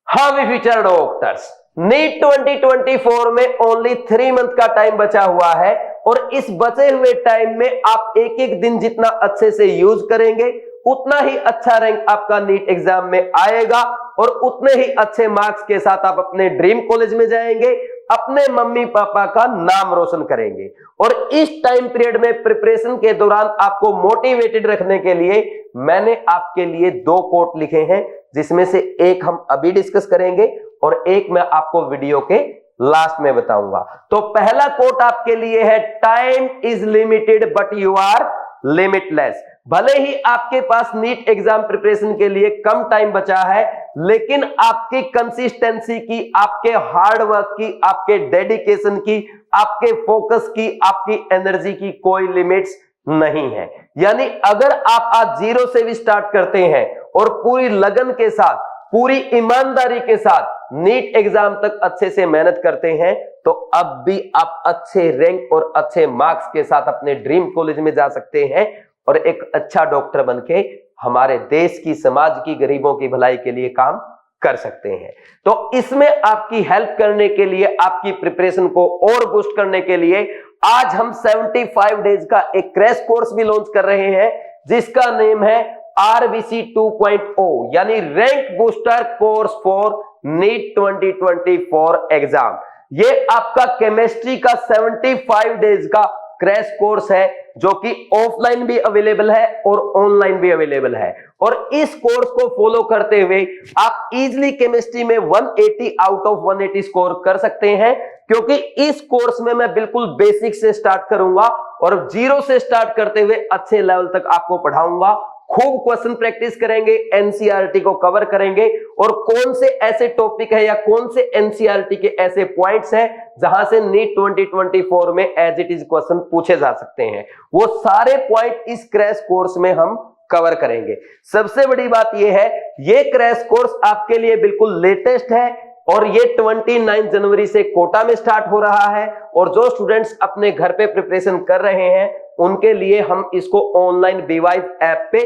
हाँ we future doctors, NEET 2024 में only 3 month का टाइम बचा हुआ है और इस बचे हुए टाइम में आप एक एक दिन जितना अच्छे से यूज करेंगे उतना ही अच्छा रैंक आपका नीट एग्जाम में आएगा और उतने ही अच्छे मार्क्स के साथ आप अपने ड्रीम कॉलेज में जाएंगे, अपने मम्मी पापा का नाम रोशन करेंगे। और इस टाइम पीरियड में प्रिपरेशन के दौरान आपको मोटिवेटेड रखने के लिए मैंने आपके लिए 2 कोट लिखे हैं, जिसमें से एक हम अभी डिस्कस करेंगे और एक मैं आपको वीडियो के लास्ट में बताऊंगा। तो पहला कोट आपके लिए है, time is limited but you are limitless. भले ही आपके पास नीट एग्जाम प्रिपरेशन के लिए कम टाइम बचा है, लेकिन आपकी कंसिस्टेंसी की, आपके हार्ड वर्क की, आपके डेडिकेशन की, आपके फोकस की, आपकी एनर्जी की कोई लिमिट्स नहीं है। यानी अगर आप आज 0 से भी स्टार्ट करते हैं और पूरी लगन के साथ, पूरी ईमानदारी के साथ नीट एग्जाम तक अच्छे से मेहनत करते हैं, तो अब भी आप अच्छे रैंक और अच्छे मार्क्स के साथ अपने ड्रीम कॉलेज में जा सकते हैं और एक अच्छा डॉक्टर बनके हमारे देश की, समाज की, गरीबों की भलाई के लिए काम कर सकते हैं। तो इसमें आपकी हेल्प करने के लिए, आपकी प्रिपरेशन को और बूस्ट करने के लिए आज हम 75 डेज का एक क्रैश कोर्स भी लॉन्च कर रहे हैं, जिसका नेम है RBC 2.0 यानी rank booster course for NEET 2024 exam. ये आपका केमिस्ट्री का 75 डेज का क्रैश कोर्स है, जो कि ऑफलाइन भी अवेलेबल है और ऑनलाइन भी अवेलेबल है। और इस कोर्स को फॉलो करते हुए आप इजीली केमिस्ट्री में 180 आउट ऑफ 180 स्कोर कर सकते हैं, क्योंकि इस कोर्स में मैं बिल्कुल बेसिक से स्टार्ट करूंगा और 0 से स्टार्ट करते हुए अच्छे लेवल तक आपको पढ़ाऊंगा। खूब क्वेश्चन प्रैक्टिस करेंगे, एनसीईआरटी को कवर करेंगे और कौन से ऐसे टॉपिक है या कौन से एनसीईआरटी के ऐसे पॉइंट्स हैं जहां से नीट 2024 में एज इट इज क्वेश्चन पूछे जा सकते हैं, वो सारे पॉइंट इस क्रैश कोर्स में हम कवर करेंगे। सबसे बड़ी बात यह है, ये क्रैश कोर्स आपके लिए बिल्कुल लेटेस्ट है और ये 29 जनवरी से कोटा में स्टार्ट हो रहा है। और जो स्टूडेंट्स अपने घर पे प्रिपरेशन कर रहे हैं उनके लिए हम इसको ऑनलाइन बीवाइज ऐप पे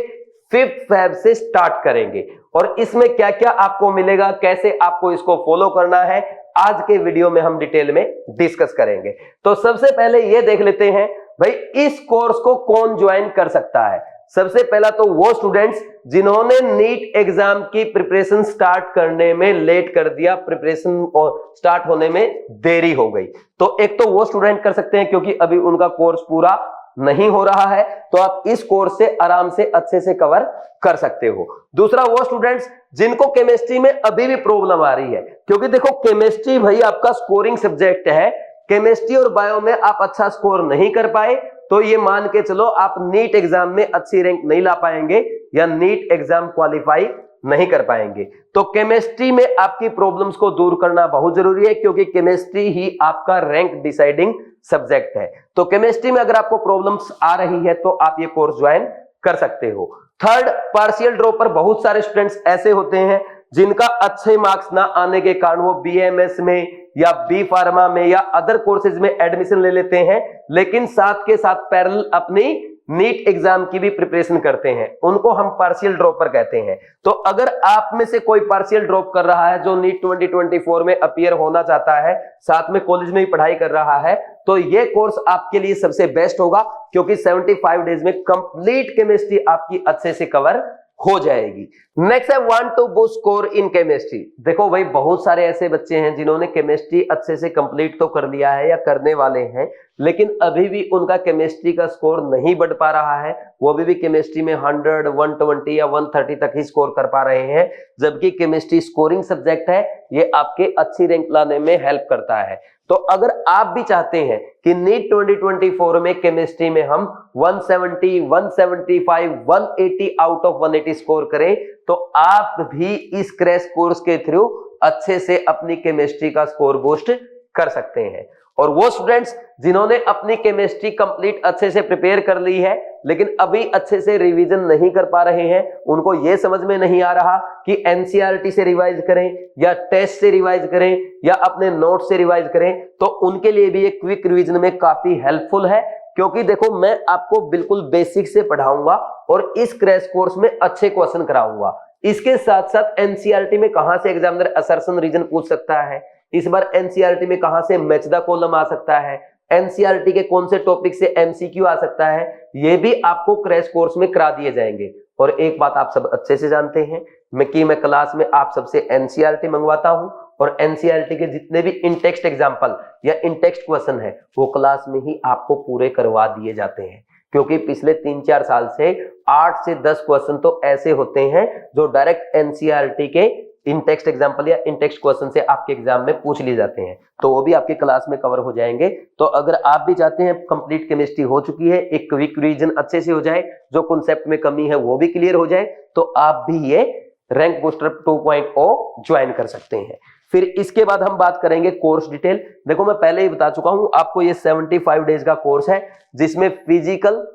5 फेब से स्टार्ट करेंगे। और इसमें क्या क्या आपको मिलेगा, कैसे आपको इसको फॉलो करना है, आज के वीडियो में हम डिटेल में डिस्कस करेंगे। तो सबसे पहले ये देख लेते हैं भाई, इस कोर्स को कौन ज्वाइन कर सकता है। सबसे पहला तो वो स्टूडेंट्स जिन्होंने नीट एग्जाम की प्रिपरेशन स्टार्ट करने में लेट कर दिया, प्रिपरेशन और स्टार्ट होने में देरी हो गई। तो एक तो वो स्टूडेंट कर सकते हैं क्योंकि अभी उनका कोर्स पूरा नहीं हो रहा है, तो आप इस कोर्स से आराम से अच्छे से कवर कर सकते हो। दूसरा वो स्टूडेंट्स जिनको केमिस्ट्री में अभी भी प्रॉब्लम आ रही है, क्योंकि देखो केमिस्ट्री भाई आपका स्कोरिंग सब्जेक्ट है। केमिस्ट्री और बायो में आप अच्छा स्कोर नहीं कर पाए तो ये मान के चलो आप नीट एग्जाम में अच्छी रैंक नहीं ला पाएंगे या नीट एग्जाम क्वालिफाई नहीं कर पाएंगे। तो केमिस्ट्री में आपकी प्रॉब्लम्स को दूर करना बहुत जरूरी है, क्योंकि केमिस्ट्री ही आपका रैंक डिसाइडिंग सब्जेक्ट है। तो केमिस्ट्री में अगर आपको प्रॉब्लम्स आ रही है तो आप ये कोर्स ज्वाइन कर सकते हो। थर्ड, पार्शियल ड्रॉपर बहुत सारे स्टूडेंट्स ऐसे होते हैं जिनका अच्छे मार्क्स ना आने के कारण वो बीएमएस में या बी फार्मा में या अदर कोर्सेज में एडमिशन ले लेते हैं, लेकिन साथ के साथ पैरेलल अपनी नीट एग्जाम की भी प्रिपरेशन करते हैं, उनको हम पार्शियल ड्रॉपर कहते हैं। तो अगर आप में से कोई पार्शियल ड्रॉप कर रहा है, जो नीट 2024 में अपीयर होना चाहता है, साथ में कॉलेज में भी पढ़ाई कर रहा है, तो ये कोर्स आपके लिए सबसे बेस्ट होगा, क्योंकि 75 डेज में कंप्लीट केमिस्ट्री आपकी अच्छे से कवर हो जाएगी। नेक्स्ट है 1 to boost score in chemistry. देखो भाई, बहुत सारे ऐसे बच्चे हैं जिन्होंने केमिस्ट्री अच्छे से कंप्लीट तो कर लिया है या करने वाले हैं, लेकिन अभी भी उनका केमिस्ट्री का स्कोर नहीं बढ़ पा रहा है। वो अभी भी केमिस्ट्री में 100, 120 या 130 तक ही स्कोर कर पा रहे हैं, जबकि केमिस्ट्री स्कोरिंग सब्जेक्ट है, ये आपके अच्छी रैंक लाने में हेल्प करता है। तो अगर आप भी चाहते हैं कि नीट 2024 में केमिस्ट्री में हम 170, 175, 180 आउट ऑफ 180 स्कोर करें, तो आप भी इस क्रैश कोर्स के थ्रू अच्छे से अपनी केमिस्ट्री का स्कोर बूस्ट कर सकते हैं। और वो स्टूडेंट्स जिन्होंने अपनी केमिस्ट्री कंप्लीट अच्छे से प्रिपेयर कर ली है लेकिन अभी अच्छे से रिवीजन नहीं कर पा रहे हैं, उनको ये समझ में नहीं आ रहा कि एनसीईआरटी से रिवाइज करें या टेस्ट से रिवाइज करें या अपने नोट से रिवाइज करें, तो उनके लिए भी एक क्विक रिवीजन में काफी हेल्पफुल है। क्योंकि देखो, मैं आपको बिल्कुल बेसिक से पढ़ाऊंगा और इस क्रैश कोर्स में अच्छे क्वेश्चन कराऊंगा। इसके साथ साथ एनसीईआरटी में कहां से एग्जामिनर असर्शन रीजन पूछ सकता है, इस बार एनसीईआरटी में कहां से मैच द कॉलम आ सकता है, एनसीईआरटी के कौन से टॉपिक से एमसीक्यू आ सकता है, ये भी आपको क्रैश कोर्स में करा दिए जाएंगे। और एक बात आप सब अच्छे से जानते हैं मैं क्लास में आप सबसे एनसीईआरटी मंगवाता हूं और एनसीईआरटी के जितने भी इन टेक्स्ट एग्जाम्पल या इन टेक्स्ट क्वेश्चन है वो क्लास में ही आपको पूरे करवा दिए जाते हैं, क्योंकि पिछले 3-4 साल से 8 से 10 क्वेश्चन तो ऐसे होते हैं जो डायरेक्ट एनसीईआरटी के इन टेक्स्ट एग्जाम्पल या इन टेक्स्ट क्वेश्चन से आपके एग्जाम में पूछ लिए जाते हैं, तो वो भी आपके क्लास में कवर हो जाएंगे। तो अगर आप भी चाहते हैं कंप्लीट केमिस्ट्री हो चुकी है, एक क्विक रिवीजन अच्छे से हो जाए, जो कॉन्सेप्ट में कमी है वो भी क्लियर हो जाए, तो आप भी ये रैंक बूस्टर 2.0 ज्वाइन कर सकते हैं। फिर इसके बाद हम बात करेंगे कोर्स डिटेल। देखो मैं पहले ही बता चुका हूं आपको, ये 75 डेज का कोर्स है जिसमें फिजिकल,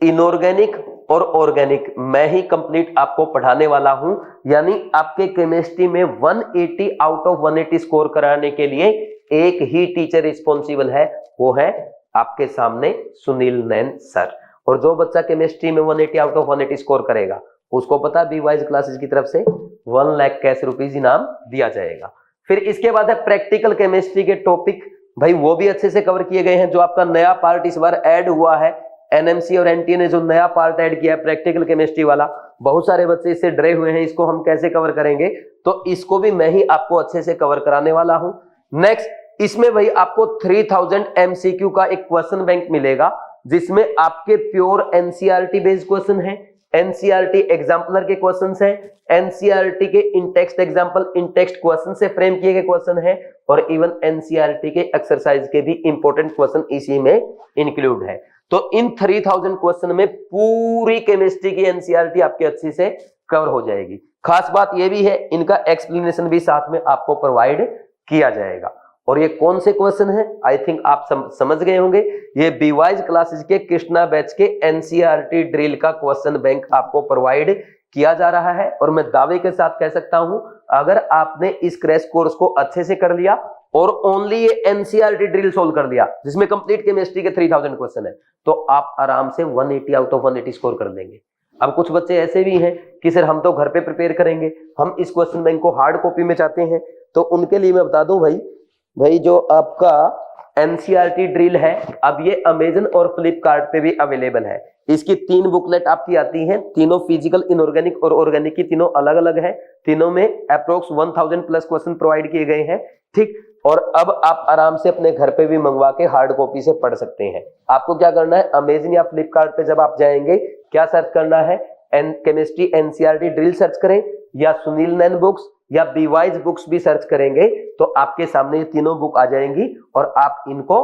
इनऑर्गेनिक और ऑर्गेनिक मैं ही कंप्लीट आपको पढ़ाने वाला हूं। यानी आपके केमिस्ट्री में 180 आउट ऑफ 180 स्कोर कराने के लिए एक ही टीचर रिस्पॉन्सिबल है, वो है आपके सामने सुनील नैन सर। और जो बच्चा केमिस्ट्री में 180 आउट ऑफ 180 स्कोर करेगा उसको पता बी वाइज क्लासेस की तरफ से 1 लाख कैश रुपीज इनाम दिया जाएगा। फिर इसके बाद है प्रैक्टिकल केमिस्ट्री के टॉपिक, भाई वो भी अच्छे से कवर किए गए हैं। जो आपका नया पार्ट इस बार ऐड हुआ है, एनएमसी और एनटीए ने जो नया पार्ट ऐड किया है प्रैक्टिकल केमिस्ट्री वाला, बहुत सारे बच्चे इससे डरे हुए हैं इसको हम कैसे कवर करेंगे, तो इसको भी मैं ही आपको अच्छे से कवर कराने वाला हूं। नेक्स्ट इसमें भाई आपको 3000 एमसीक्यू का एक क्वेश्चन बैंक मिलेगा जिसमें आपके प्योर एनसीईआरटी बेस्ड क्वेश्चन है, एनसीईआरटी एग्जाम्पलर के क्वेश्चंस हैं, एनसीईआरटी के in text example in text question से फ्रेम किए गए क्वेश्चन है, और इवन एनसीईआरटी के एक्सरसाइज के भी इंपॉर्टेंट क्वेश्चन इसी में इंक्लूड है। तो इन 3000 क्वेश्चन में पूरी केमिस्ट्री की एनसीईआरटी आपकी अच्छी से कवर हो जाएगी। खास बात यह भी है इनका एक्सप्लेनेशन भी साथ में आपको प्रोवाइड किया जाएगा। और ये कौन से क्वेश्चन है, आई थिंक आप समझ गए होंगे, ये बीवाइज क्लासेस के कृष्णा बैच के एनसीईआरटी ड्रिल का क्वेश्चन बैंक आपको प्रोवाइड किया जा रहा है। और मैं दावे के साथ कह सकता हूं अगर आपने इस क्रैश कोर्स को अच्छे से कर लिया और ओनली ये एनसीईआरटी ड्रिल सोल्व कर दिया जिसमें कंप्लीट केमिस्ट्री के 3000 क्वेश्चन है, तो आप आराम से 180 आउट ऑफ 180 स्कोर कर देंगे। अब कुछ बच्चे ऐसे भी हैं कि सर हम तो घर पे प्रिपेयर करेंगे, हम इस क्वेश्चन बैंक को हार्ड कॉपी में चाहते हैं, तो उनके लिए मैं बता दूं भाई जो आपका एनसीईआरटी ड्रिल है अब ये अमेजन और फ्लिपकार्ट पे भी अवेलेबल है। इसकी 3 बुकलेट आपकी आती हैं, तीनों फिजिकल, इनऑर्गेनिक और ऑर्गेनिक की तीनों अलग अलग है। तीनों में अप्रोक्स 1000 प्लस क्वेश्चन प्रोवाइड किए गए हैं, ठीक। और अब आप आराम से अपने घर पे भी मंगवा के हार्ड कॉपी से पढ़ सकते हैं। आपको क्या करना है, अमेजन या फ्लिपकार्ट पे जब आप जाएंगे क्या सर्च करना है, केमिस्ट्री एनसीईआरटी ड्रिल सर्च करें, या सुनील नैन बुक्स या बीवाइज बुक्स भी सर्च करेंगे तो आपके सामने ये तीनों बुक आ जाएंगी और आप इनको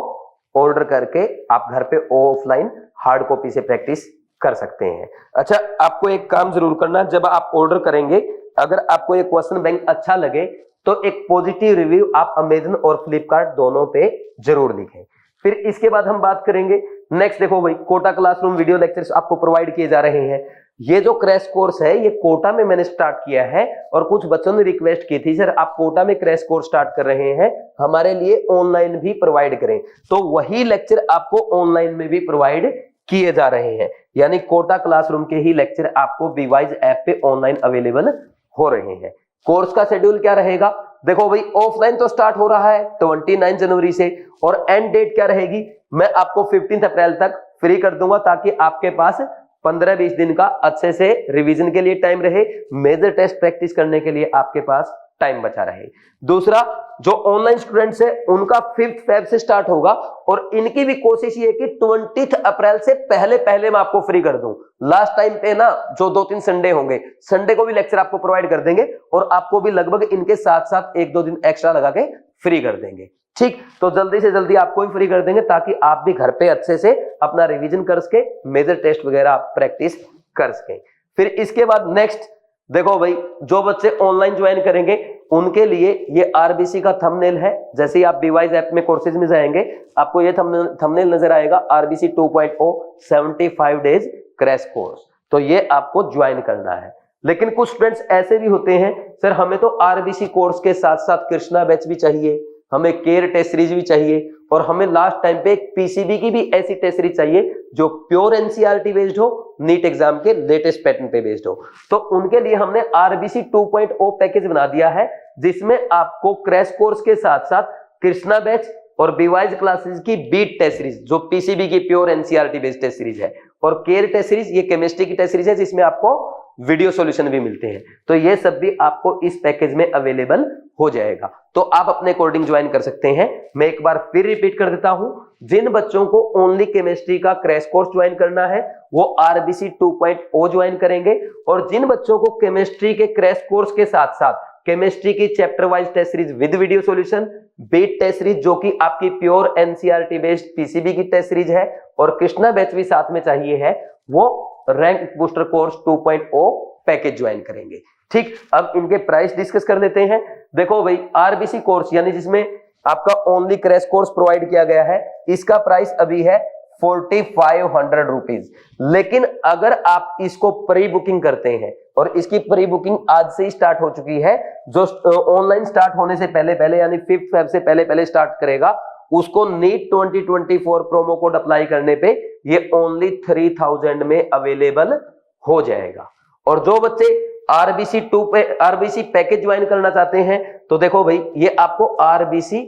ऑर्डर करके आप घर पे ऑफलाइन हार्ड कॉपी से प्रैक्टिस कर सकते हैं। अच्छा, आपको एक काम जरूर करना, जब आप ऑर्डर करेंगे अगर आपको ये क्वेश्चन बैंक अच्छा लगे तो एक पॉजिटिव रिव्यू आप अमेजन और फ्लिपकार्ट दोनों पे जरूर लिखें। फिर इसके बाद हम बात करेंगे नेक्स्ट, देखो भाई कोटा क्लासरूम वीडियो लेक्चर्स आपको प्रोवाइड किए जा रहे हैं। ये जो क्रैश कोर्स है ये कोटा में मैंने स्टार्ट किया है और कुछ बच्चों ने रिक्वेस्ट की थी सर आप कोटा में क्रैश कोर्स स्टार्ट कर रहे हैं, हमारे लिए ऑनलाइन भी प्रोवाइड करें, तो वही लेक्चर आपको ऑनलाइन में भी प्रोवाइड किए जा रहे हैं। यानी कोटा क्लासरूम के ही लेक्चर आपको बीवाइज ऐप पे ऑनलाइन अवेलेबल हो रहे हैं। कोर्स का शेड्यूल क्या रहेगा, देखो भाई ऑफलाइन तो स्टार्ट हो रहा है 29 जनवरी से और एंड डेट क्या रहेगी, मैं आपको 15 अप्रैल तक फ्री कर दूंगा ताकि आपके पास 15-20 दिन का अच्छे से रिवीजन के लिए टाइम रहे, मेजर टेस्ट प्रैक्टिस करने के लिए आपके पास टाइम बचा रहे। दूसरा, जो ऑनलाइन स्टूडेंट्स है उनका 5 फेब से स्टार्ट होगा और इनकी भी कोशिश ये है कि 20 अप्रैल से पहले मैं आपको फ्री कर दूं। लास्ट टाइम पे ना जो 2-3 संडे होंगे, संडे को भी लेक्चर आपको प्रोवाइड कर देंगे और आपको भी लगभग इनके साथ साथ 1-2 दिन एक्स्ट्रा लगा के फ्री कर देंगे, ठीक। तो जल्दी से जल्दी आपको भी फ्री कर देंगे ताकि आप भी घर पे अच्छे से अपना रिवीजन कर सके, मेजर टेस्ट वगैरह आप प्रैक्टिस कर सके। फिर इसके बाद नेक्स्ट देखो भाई, जो बच्चे ऑनलाइन ज्वाइन करेंगे उनके लिए ये आरबीसी का थंबनेल है। जैसे ही आप बीवाइज ऐप में कोर्सेज में जाएंगे आपको ये थंबनेल नजर आएगा, आरबीसी 2.0 75 डेज क्रैश कोर्स, तो ये आपको ज्वाइन करना है। लेकिन कुछ स्टूडेंट्स ऐसे भी होते हैं सर हमें तो आरबीसी कोर्स के साथ साथ कृष्णा बैच भी चाहिए, हमें केयर टेस्ट सीरीज भी चाहिए, और हमें लास्ट टाइम पे एक पीसीबी की भी ऐसी टेस्ट सीरीज चाहिए जो प्योर एनसीईआरटी बेस्ड हो, नीट एग्जाम के लेटेस्ट पैटर्न पे बेस्ड हो। तो उनके लिए हमने आरबीसी 2.0 पैकेज बना दिया है, जिसमें आपको क्रैश कोर्स के साथ साथ कृष्णा बैच और बीवाइज क्लासेस की बीट टेस्ट सीरीज जो पीसीबी की pure NCERT based test series है, और केयर टेस्ट सीरीज ये केमिस्ट्री की टेस्ट सीरीज है जिसमें आपको वीडियो सॉल्यूशन भी मिलते हैं। तो ये सब भी आपको इस पैकेज में अवेलेबल हो जाएगा, तो आप अपने अकॉर्डिंग ज्वाइन कर सकते हैं। मैं एक बार फिर रिपीट कर देता हूं, जिन बच्चों को ओनली केमिस्ट्री का क्रैश कोर्स ज्वाइन करना है वो आरबीसी 2.0 ज्वाइन करेंगे, और जिन बच्चों को केमिस्ट्री के क्रैश कोर्स के साथ साथ केमिस्ट्री की chapter wise test series with video solution, beat test series जो कि आपकी प्योर एनसीईआरटी बेस्ड पीसीबी की टेस्ट सीरीज है, और कृष्णा बैच भी साथ में चाहिए है, वो rank booster course 2.0 package join करेंगे। ठीक, अब इनके प्राइस डिस्कस कर लेते हैं। देखो भाई, आरबीसी कोर्स यानी जिसमें आपका ओनली क्रैश कोर्स प्रोवाइड किया गया है, इसका प्राइस अभी है 4500 रुपीज। लेकिन अगर आप इसको प्री बुकिंग करते हैं, और इसकी प्री बुकिंग आज से ही स्टार्ट हो चुकी है, जो ऑनलाइन स्टार्ट होने से पहले पहले यानी 5 फेब से पहले पहले स्टार्ट करेगा, उसको नीट 2024 प्रोमो कोड अप्लाई करने पे ये ओनली 3000 में अवेलेबल हो जाएगा। और जो बच्चे आरबीसी पैकेज ज्वाइन करना चाहते हैं, तो देखो भाई, ये आपको आरबीसी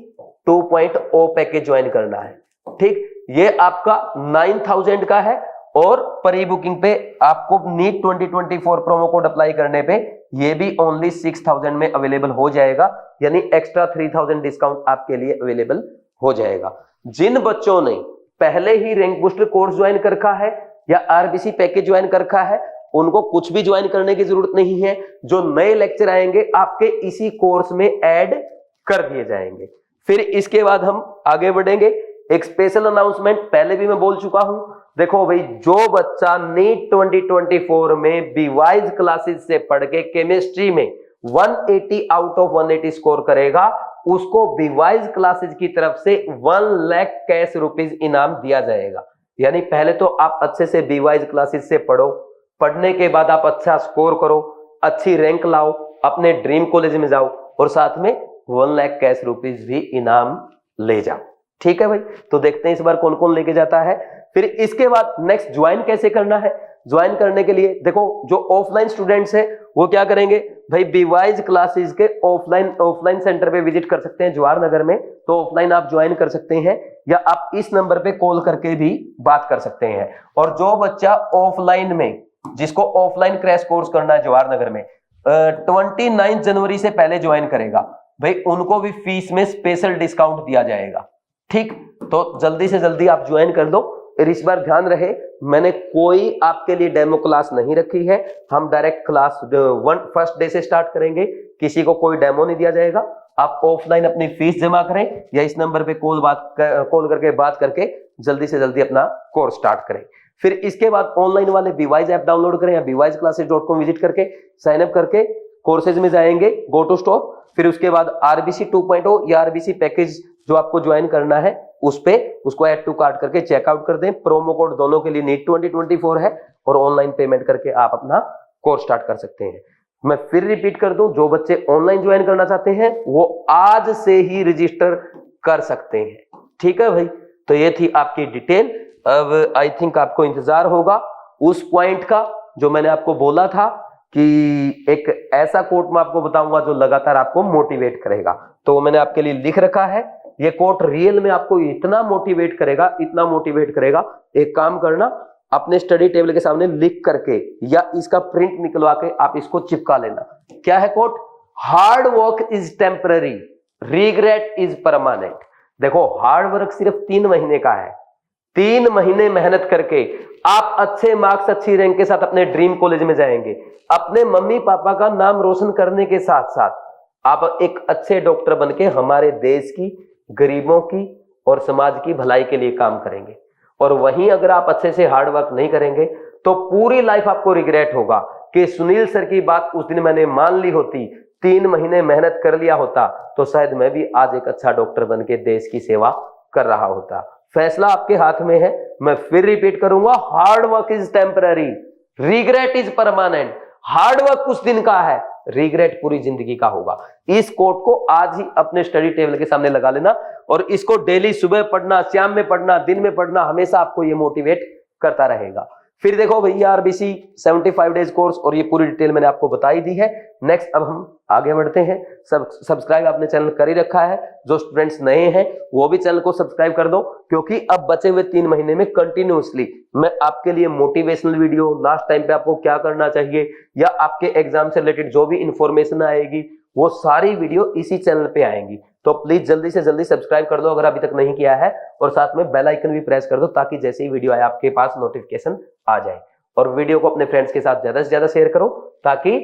2.0 पैकेज ज्वाइन करना है। ठीक, ये आपका 9000 का है, और प्री बुकिंग पे आपको नीट 2024 प्रोमो कोड अप्लाई करने पे ये भी ओनली 6000 में अवेलेबल हो जाएगा, यानी एक्स्ट्रा 3000 डिस्काउंट आपके लिए अवेलेबल हो जाएगा। जिन बच्चों ने पहले ही रैंक बूस्टर कोर्स ज्वाइन कर रखा है या आरबीसी पैकेज ज्वाइन कर रखा है, उनको कुछ भी ज्वाइन करने की जरूरत नहीं है। जो नए लेक्चर आएंगे आपके इसी कोर्स में ऐड कर दिए जाएंगे। फिर इसके बाद हम आगे बढ़ेंगे। एक स्पेशल अनाउंसमेंट पहले भी मैं बोल चुका हूं, देखो भाई, जो बच्चा नीट 2024 में बीवाइज क्लासेस से पढ़ के केमिस्ट्री में 180 आउट ऑफ 180 स्कोर करेगा, उसको बीवाइज क्लासेस की तरफ से 1 लाख कैश रुपीज इनाम दिया जाएगा। यानी पहले तो आप अच्छे से बीवाइज क्लासेस से पढ़ो, पढ़ने के बाद आप अच्छा स्कोर करो, अच्छी रैंक लाओ, अपने ड्रीम कॉलेज में जाओ, और साथ में 1 लाख कैश रुपीज भी इनाम ले जाओ। ठीक है भाई, तो देखते हैं इस बार कौन कौन लेके जाता है। फिर इसके बाद नेक्स्ट ज्वाइन कैसे करना है। ज्वाइन करने के लिए देखो, जो ऑफलाइन स्टूडेंट्स है वो क्या करेंगे भाई, बीवाइज क्लासेस के ऑफलाइन सेंटर पे विजिट कर सकते हैं जवाहर नगर में, तो ऑफलाइन आप ज्वाइन कर सकते हैं, या आप इस नंबर पे कॉल करके भी बात कर सकते हैं। और जो बच्चा ऑफलाइन में, जिसको ऑफलाइन क्रैश कोर्स करना है जवाहर नगर में, 29 जनवरी से पहले ज्वाइन करेगा भाई, उनको भी फीस में स्पेशल डिस्काउंट दिया जाएगा। ठीक, तो जल्दी से जल्दी आप ज्वाइन कर दो। और इस बार ध्यान रहे, मैंने कोई आपके लिए डेमो क्लास नहीं रखी है, हम डायरेक्ट क्लास फर्स्ट डे से स्टार्ट करेंगे, किसी को कोई डेमो नहीं दिया जाएगा। आप ऑफलाइन अपनी फीस जमा करें, या इस नंबर पे कॉल करके बात करके जल्दी से जल्दी अपना कोर्स स्टार्ट करें। फिर इसके बाद ऑनलाइन वाले बीवाइज ऐप डाउनलोड करें, या bwise-classes.com विजिट करके साइन अप करके कोर्सेज में जाएंगे, गो टू स्टोर। फिर उसके बाद आरबीसी 2.0 या आरबीसी पैकेज जो आपको ज्वाइन करना है, उस पे उसको ऐड टू कार्ट करके चेकआउट कर दें। प्रोमो कोड दोनों के लिए नीट 2024 है, और ऑनलाइन पेमेंट करके आप अपना कोर्स स्टार्ट कर सकते हैं। मैं फिर रिपीट कर दूं, जो बच्चे ऑनलाइन ज्वाइन करना चाहते हैं वो आज से ही रजिस्टर कर सकते हैं। ठीक है भाई, तो ये थी आपकी डिटेल। अब आई थिंक आपको इंतजार होगा उस पॉइंट का जो मैंने आपको बोला था कि एक ऐसा कोट मैं आपको बताऊंगा जो लगातार आपको मोटिवेट करेगा। तो मैंने आपके लिए लिख रखा है, ये कोट रियल में आपको इतना मोटिवेट करेगा, इतना मोटिवेट करेगा। एक काम करना, अपने स्टडी टेबल के सामने लिख करके या इसका प्रिंट निकलवा के आप इसको चिपका लेना। क्या है quote? Hard work is temporary, regret is permanent. देखो, हार्ड वर्क सिर्फ 3 महीने का है। 3 महीने मेहनत करके आप अच्छे मार्क्स, अच्छी रैंक के साथ अपने ड्रीम कॉलेज में जाएंगे। अपने मम्मी पापा का नाम रोशन करने के साथ साथ आप एक अच्छे डॉक्टर बनके हमारे देश की, गरीबों की और समाज की भलाई के लिए काम करेंगे। और वहीं अगर आप अच्छे से हार्ड वर्क नहीं करेंगे तो पूरी लाइफ आपको रिग्रेट होगा कि सुनील सर की बात उस दिन मैंने मान ली होती, 3 महीने मेहनत कर लिया होता, तो शायद मैं भी आज एक अच्छा डॉक्टर बनके देश की सेवा कर रहा होता। फैसला आपके हाथ में है। मैं फिर रिपीट करूंगा, hard work is temporary, regret is permanent. Hard work कुछ दिन का है, रिग्रेट पूरी जिंदगी का होगा। इस कोट को आज ही अपने स्टडी टेबल के सामने लगा लेना और इसको डेली सुबह पढ़ना, शाम में पढ़ना, दिन में पढ़ना, हमेशा आपको ये मोटिवेट करता रहेगा। फिर देखो भैया आरबीसी 75 डेज कोर्स और ये पूरी डिटेल मैंने आपको बताई दी है। नेक्स्ट अब हम आगे बढ़ते हैं। सब्सक्राइब आपने चैनल कर ही रखा है, जो स्टूडेंट्स नए हैं वो भी चैनल को सब्सक्राइब कर दो, क्योंकि अब बचे हुए 3 महीने में कंटिन्यूअसली मैं आपके लिए मोटिवेशनल वीडियो, लास्ट टाइम पे आपको क्या करना चाहिए या आपके एग्जाम से रिलेटेड जो भी इंफॉर्मेशन आएगी वो सारी वीडियो इसी चैनल पे आएंगी। तो प्लीज जल्दी से जल्दी सब्सक्राइब कर दो अगर अभी तक नहीं किया है, और साथ में बेल आइकन भी प्रेस कर दो ताकि जैसे ही वीडियो आए आपके पास नोटिफिकेशन आ जाए। और वीडियो को अपने फ्रेंड्स के साथ ज्यादा से ज्यादा शेयर करो ताकि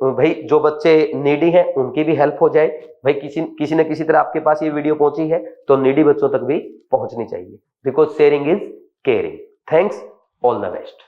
भाई जो बच्चे नीडी हैं उनकी भी हेल्प हो जाए। भाई किसी न किसी तरह आपके पास ये वीडियो पहुंची है तो नीडी बच्चों तक भी पहुंचनी चाहिए, because sharing is caring. Thanks, all the best.